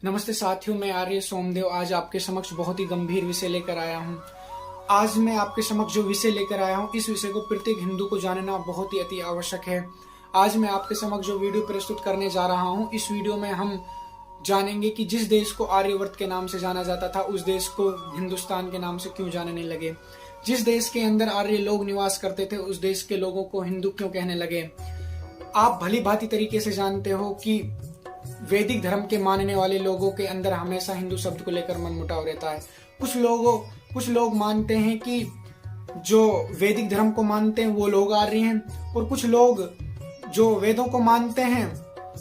नमस्ते साथियों, मैं आर्य सोमदेव आज आपके समक्ष बहुत ही गंभीर विषय लेकर आया हूँ। आज मैं आपके समक्ष जो विषय लेकर आया हूँ, इस विषय को प्रत्येक हिंदू को जानना बहुत ही अति आवश्यक है। आज मैं आपके समक्ष जो वीडियो प्रस्तुत करने जा रहा हूँ, इस वीडियो में हम जानेंगे कि जिस देश को आर्यवर्त के नाम से जाना जाता था, उस देश को हिंदुस्तान के नाम से क्यों जानने लगे। जिस देश के अंदर आर्य लोग निवास करते थे, उस देश के लोगों को हिंदू क्यों कहने लगे। आप भली भांति तरीके से जानते हो कि वैदिक धर्म के मानने वाले लोगों के अंदर हमेशा हिंदू शब्द को लेकर मनमुटाव रहता है। कुछ लोग मानते हैं कि जो वैदिक धर्म को मानते हैं वो लोग आर्य हैं, और कुछ लोग जो वेदों को मानते हैं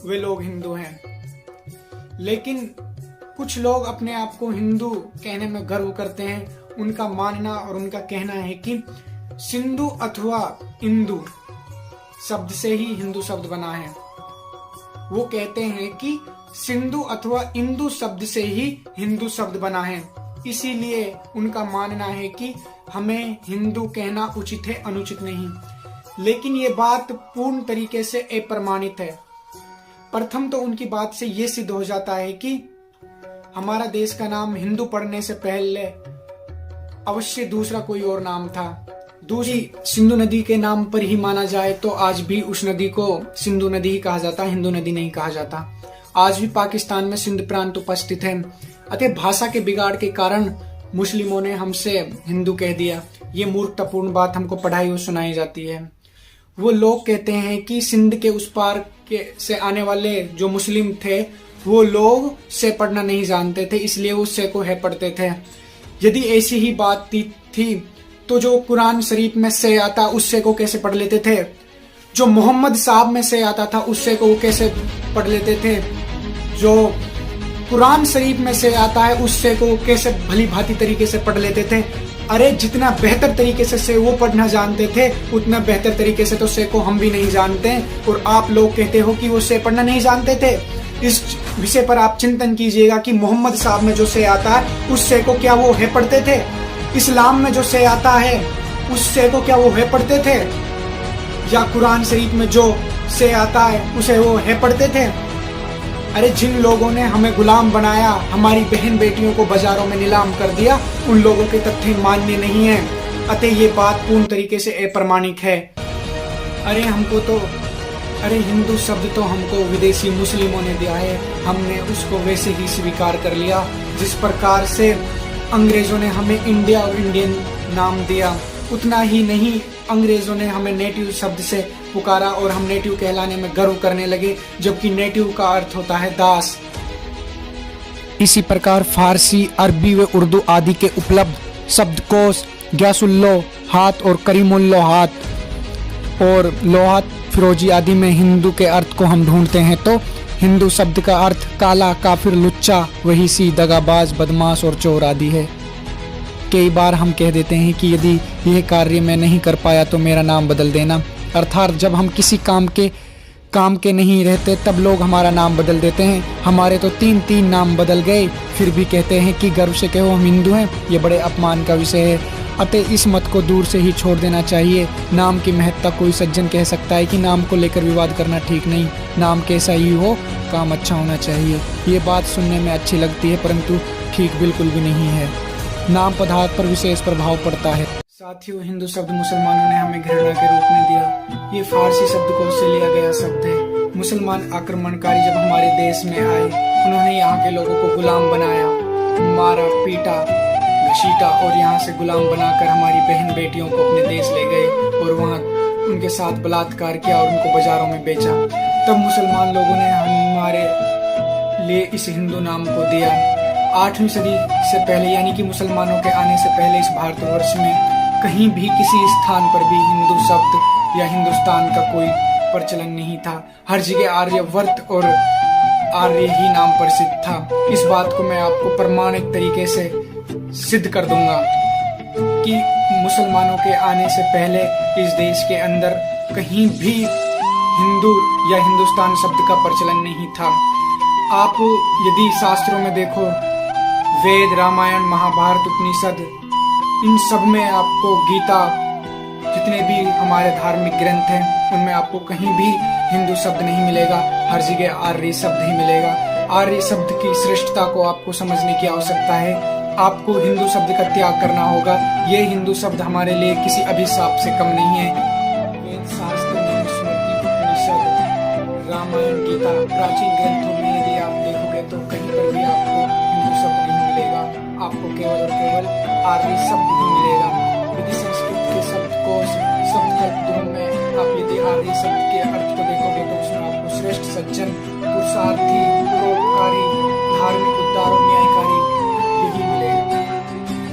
वे लोग हिंदू हैं। लेकिन कुछ लोग अपने आप को हिंदू कहने में गर्व करते हैं। उनका मानना और उनका कहना है कि सिंधु अथवा इंदु शब्द से ही हिंदू शब्द बना है। वो कहते हैं कि सिंधु अथवा इंदु शब्द से ही हिंदू शब्द बना है, इसीलिए उनका मानना है कि हमें हिंदू कहना उचित है, अनुचित नहीं। लेकिन ये बात पूर्ण तरीके से अप्रमाणित है। प्रथम तो उनकी बात से ये सिद्ध हो जाता है कि हमारा देश का नाम हिंदू पढ़ने से पहले अवश्य दूसरा कोई और नाम था। दूसरी सिंधु नदी के नाम पर ही माना जाए तो आज भी उस नदी को सिंधु नदी ही कहा जाता, हिंदू नदी नहीं कहा जाता। आज भी पाकिस्तान में सिंध प्रांत उपस्थित है। अतः भाषा के बिगाड़ के कारण मुस्लिमों ने हमसे हिंदू कह दिया। ये मूर्खतापूर्ण बात हमको पढ़ाई और सुनाई जाती है। वो लोग कहते हैं कि सिंध के उस पार से आने वाले जो मुस्लिम थे, वो लोग से पढ़ना नहीं जानते थे, इसलिए वो से को है पढ़ते थे। यदि ऐसी ही बात थी तो जो कुरान शरीफ में से आता उससे को कैसे पढ़ लेते थे। जो मोहम्मद साहब में से आता था उससे को कैसे पढ़ लेते थे। जो कुरान शरीफ में से आता है उससे को कैसे भली भांति तरीके से पढ़ लेते थे। अरे जितना बेहतर तरीके से वो पढ़ना जानते थे, उतना बेहतर तरीके से तो से को हम भी नहीं जानते। और आप लोग कहते हो कि वो से पढ़ना नहीं जानते थे। इस विषय पर आप चिंतन कीजिएगा कि मोहम्मद साहब में जो से आता है उससे को क्या वो है पढ़ते थे। इस्लाम में जो से आता है उससे को क्या वो है पढ़ते थे, या कुरान शरीफ में जो से आता है उसे वो है पढ़ते थे। अरे जिन लोगों ने हमें गुलाम बनाया, हमारी बहन बेटियों को बाजारों में नीलाम कर दिया, उन लोगों के तथ्य मान्य नहीं है। अतः ये बात पूर्ण तरीके से अप्रमाणिक है। अरे हिंदू शब्द तो हमको विदेशी मुस्लिमों ने दिया है, हमने उसको वैसे ही स्वीकार कर लिया। जिस प्रकार से अंग्रेजों ने हमें इंडिया और इंडियन नाम दिया, उतना ही नहीं अंग्रेजों ने हमें नेटिव शब्द से पुकारा और हम नेटिव कहलाने में गर्व करने लगे, जबकि नेटिव का अर्थ होता है दास। इसी प्रकार फारसी, अरबी व उर्दू आदि के उपलब्ध शब्दकोश ग्यासुल्लो हाथ और करीमुल्लो हाथ और लोहात फिरोजी आदि में हिंदू के अर्थ को हम ढूंढते हैं तो हिंदू शब्द का अर्थ काला, काफिर, लुच्चा, वहीसी, दगाबाज, बदमाश और चोर आदि है। कई बार हम कह देते हैं कि यदि यह कार्य मैं नहीं कर पाया तो मेरा नाम बदल देना। अर्थात जब हम किसी काम के नहीं रहते तब लोग हमारा नाम बदल देते हैं। हमारे तो तीन नाम बदल गए, फिर भी कहते हैं कि गर्व से कहो हम हिंदू हैं। ये बड़े अपमान का विषय है। अतः इस मत को दूर से ही छोड़ देना चाहिए। नाम की महत्ता कोई सज्जन कह सकता है कि नाम को लेकर विवाद करना ठीक नहीं। नाम कैसा ही हो, काम अच्छा होना चाहिए। ये बात सुनने में अच्छी लगती है, परंतु ठीक बिल्कुल भी नहीं है। नाम पदार्थ पर विशेष प्रभाव पड़ता है। साथियों, हिंदू शब्द मुसलमानों ने हमें घृणा के रूप में दिया। ये फारसी शब्दकोश से लिया गया शब्द है। मुसलमान आक्रमणकारी जब हमारे देश में आए, उन्होंने यहाँ के लोगों को गुलाम बनाया, मारा, पीटा, घसीटा और यहाँ से गुलाम बनाकर हमारी बहन बेटियों को अपने देश ले गए और वहाँ उनके साथ बलात्कार किया और उनको बाजारों में बेचा। तब मुसलमान लोगों ने हमारे लिए इस हिंदू नाम को दिया। 8वीं सदी से पहले, यानी कि मुसलमानों के आने से पहले, इस भारतवर्ष में कहीं भी किसी स्थान पर भी हिंदू शब्द या हिंदुस्तान का कोई प्रचलन नहीं था। हर जगह आर्यवर्त और आर्य ही नाम प्रसिद्ध था। इस बात को मैं आपको प्रमाणिक तरीके से सिद्ध कर दूंगा कि मुसलमानों के आने से पहले इस देश के अंदर कहीं भी हिंदू या हिंदुस्तान शब्द का प्रचलन नहीं था। आप यदि शास्त्रों में देखो, वेद, रामायण, महाभारत, उपनिषद, इन सब में आपको गीता, जितने भी हमारे धार्मिक ग्रंथ हैं, उनमें आपको कहीं भी हिंदू शब्द नहीं मिलेगा। हर जगह आर्य शब्द ही मिलेगा। आर्य शब्द की श्रेष्ठता को आपको समझने की आवश्यकता है। आपको हिंदू शब्द का त्याग करना होगा। ये हिंदू शब्द हमारे लिए किसी अभिशाप से कम नहीं है। वेद शास्त्र, स्मृति, उपनिषद, रामायण, गीता, प्राचीन ग्रंथों में यदि आप देखोगे तो कहीं पर भी आपको हिंदू शब्द नहीं मिलेगा। आपको केवल और केवल आर्य शब्द ही मिलेगा। यदि संस्कृत के शब्दकोश, शब्दकल्प में आप यदि आर्य शब्द के अर्थ को देखोगे तो उसमें आपको श्रेष्ठ, सज्जन, पुरुषार्थी, परोपकारी, धार्मिक, उद्धार, न्यायकारी यही मिलेगा।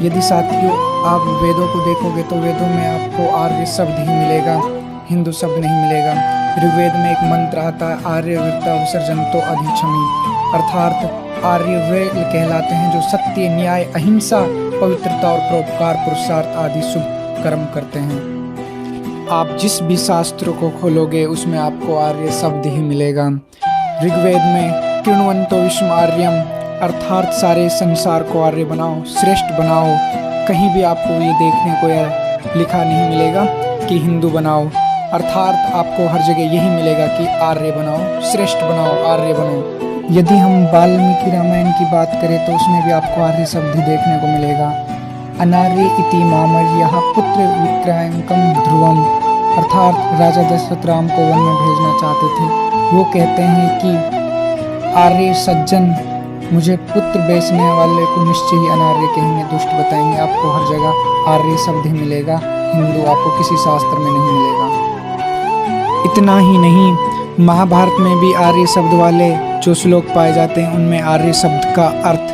यदि साथियों आप वेदों को देखोगे तो वेदों में आपको आर्य शब्द ही मिलेगा, हिंदू शब्द नहीं मिलेगा। ऋग्वेद में एक मंत्र आता है, आर्य वीरता विसर्जनतो अधिक्षमी, अर्थात आर्य वे कहलाते हैं जो सत्य, न्याय, अहिंसा, पवित्रता और परोपकार, पुरुषार्थ आदि शुभ कर्म करते हैं। आप जिस भी शास्त्र को खोलोगे उसमें आपको आर्य शब्द ही मिलेगा। ऋग्वेद में कृण्वन्तो विश्वम आर्यम, अर्थात सारे संसार को आर्य बनाओ, श्रेष्ठ बनाओ। कहीं भी आपको ये देखने को या लिखा नहीं मिलेगा कि हिंदू बनाओ, अर्थात आपको हर जगह यही मिलेगा कि आर्य बनाओ, श्रेष्ठ बनाओ, आर्य बनो। यदि हम वाल्मीकि रामायण की बात करें तो उसमें भी आपको आर्य शब्द ही देखने को मिलेगा। अनार्य इति मामर्यः पुत्र विक्रयंकम ध्रुवम, अर्थात राजा दशरथ राम को वन में भेजना चाहते थे। वो कहते हैं कि आर्य सज्जन मुझे पुत्र बेचने वाले को निश्चय ही अनार्य कहेंगे, दुष्ट बताएंगे। आपको हर जगह आर्य शब्द ही मिलेगा, हिंदू आपको किसी शास्त्र में नहीं मिलेगा। इतना ही नहीं, महाभारत में भी आर्य शब्द वाले जो श्लोक पाए जाते हैं उनमें आर्य शब्द का अर्थ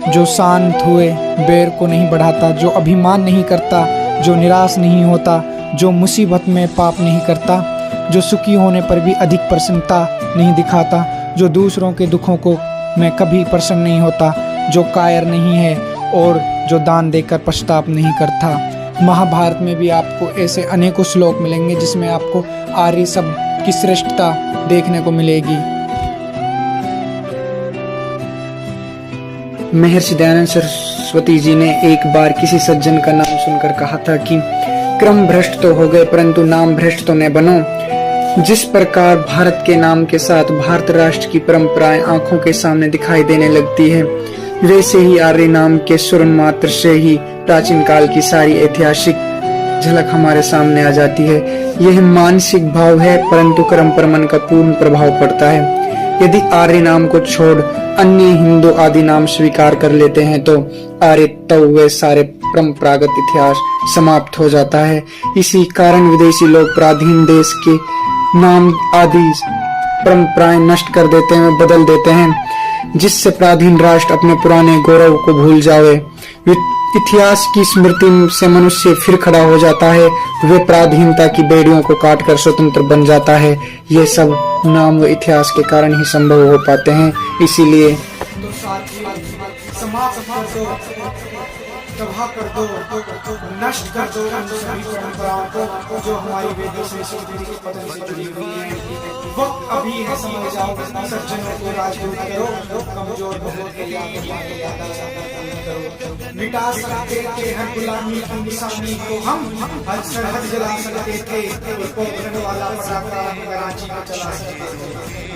जो शांत हुए, बैर को नहीं बढ़ाता, जो अभिमान नहीं करता, जो निराश नहीं होता, जो मुसीबत में पाप नहीं करता, जो सुखी होने पर भी अधिक प्रसन्नता नहीं दिखाता, जो दूसरों के दुखों को में कभी प्रसन्न नहीं होता, जो कायर नहीं है और जो दान देकर पश्चाताप नहीं करता। महाभारत में भी आपको ऐसे अनेकों श्लोक मिलेंगे जिसमें आपको आर्य शब्द की श्रेष्ठता देखने को मिलेगी। महर्षि दयानंद सरस्वती जी ने एक बार किसी सज्जन का नाम सुनकर कहा था कि क्रम भ्रष्ट तो हो गए परंतु नाम भ्रष्ट तो न बनो। जिस प्रकार भारत के नाम के साथ भारत राष्ट्र की परंपराएं आंखों के सामने दिखाई देने लगती है, वैसे ही आर्य नाम के स्वर्ण मात्र से ही प्राचीन काल की सारी ऐतिहासिक झलक हमारे सामने आ जाती है। यह मानसिक भाव है परंतु कर्म पर मन का पूर्ण प्रभाव पड़ता है। यदि आर्य नाम को छोड़ अन्य हिंदू आदि नाम स्वीकार कर लेते हैं तो आर्य तो वे सारे परंपरागत इतिहास समाप्त हो जाता है। इसी कारण विदेशी लोग पराधीन देश के नाम आदि परंपराएं नष्ट कर देते हैं, बदल देते हैं, जिससे पराधीन राष्ट्र अपने पुराने गौरव को भूल जावे। इतिहास की स्मृति से मनुष्य फिर खड़ा हो जाता है, वे पराधीनता की बेड़ियों को काटकर स्वतंत्र बन जाता है। ये सब नाम व इतिहास के कारण ही संभव हो पाते हैं। इसीलिए तबाह कर दो, नष्ट कर दो उन सभी परंपराओं को जो हमारी वेदों से संस्कृति के पतन से जुड़ी हुई हैं। वक्त अभी है, समझ जाओ, सज्जनों को राजदूत करो, कमजोर बहुत के याद करो। मिटा सकते थे हर गुलामी की निशानी को हम, हर सरहद जला सकते थे, एक वाला पराक्रम रांची को चला सकते थे।